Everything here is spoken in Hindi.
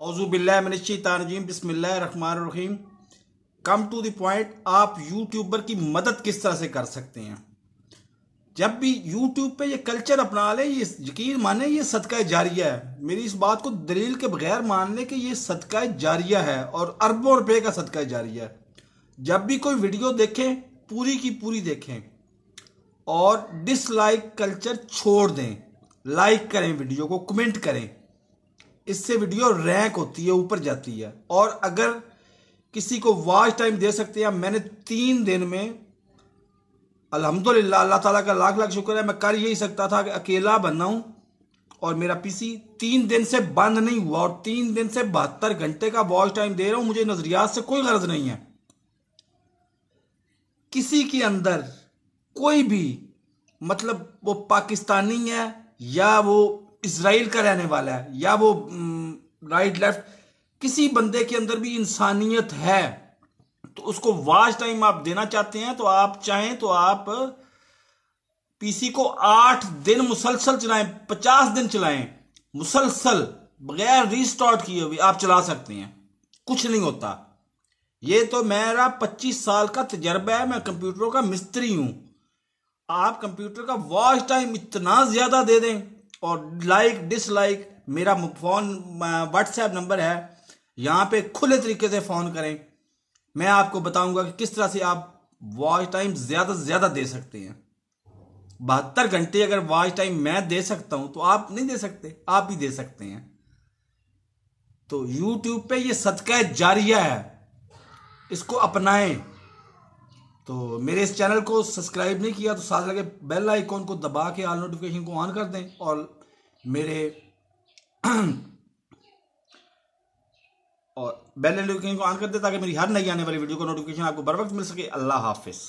औज़ुबिल्लाहिमिनश्शैतानिर्रजीम बिस्मिल्लाहिर्रहमानिर्रहीम। कम टू द पॉइंट, आप यूट्यूबर की मदद किस तरह से कर सकते हैं। जब भी यूट्यूब पे ये कल्चर अपना ले, ये यकीन माने ये सदका जारिया है। मेरी इस बात को दलील के बगैर मान ले कि ये सदका जारिया है और अरबों रुपए का सदका जारिया है। जब भी कोई वीडियो देखें, पूरी की पूरी देखें और डिसलाइक कल्चर छोड़ दें। लाइक करें, वीडियो को कमेंट करें, इससे वीडियो रैंक होती है, ऊपर जाती है। और अगर किसी को वॉच टाइम दे सकते हैं, मैंने 3 दिन में अल्हम्दुलिल्लाह, अल्लाह ताला का लाख लाख शुक्र है, मैं कर यही सकता था कि अकेला बनना हूं और मेरा पीसी 3 दिन से बंद नहीं हुआ और 3 दिन से 72 घंटे का वॉच टाइम दे रहा हूं। मुझे नजरियात से कोई गरज नहीं है। किसी के अंदर कोई भी, मतलब वो पाकिस्तानी है या वो इजराइल का रहने वाला है या वो राइट लेफ्ट, किसी बंदे के अंदर भी इंसानियत है तो उसको वॉच टाइम आप देना चाहते हैं तो आप चाहें तो आप पीसी को 8 दिन मुसलसल चलाएं, 50 दिन चलाएं मुसलसल, बगैर रीस्टार्ट किए हुए आप चला सकते हैं, कुछ नहीं होता। ये तो मेरा 25 साल का तजर्बा है, मैं कंप्यूटरों का मिस्त्री हूं। आप कंप्यूटर का वॉच टाइम इतना ज्यादा दे दें और लाइक डिसलाइक, मेरा फोन व्हाट्सएप नंबर है, यहां पे खुले तरीके से फोन करें। मैं आपको बताऊंगा कि किस तरह से आप वॉच टाइम ज्यादा से ज्यादा दे सकते हैं। 72 घंटे अगर वॉच टाइम मैं दे सकता हूं तो आप नहीं दे सकते, आप भी दे सकते हैं। तो यूट्यूब पे ये सदका जारिया है, इसको अपनाएं। तो मेरे इस चैनल को सब्सक्राइब नहीं किया तो साथ लगे बेल आइकॉन को दबा के ऑल नोटिफिकेशन को ऑन कर दें और मेरे और बेल नोटिफिकेशन को ऑन कर दें ताकि मेरी हर नई आने वाली वीडियो को नोटिफिकेशन आपको बर वक्त मिल सके। अल्लाह हाफिज।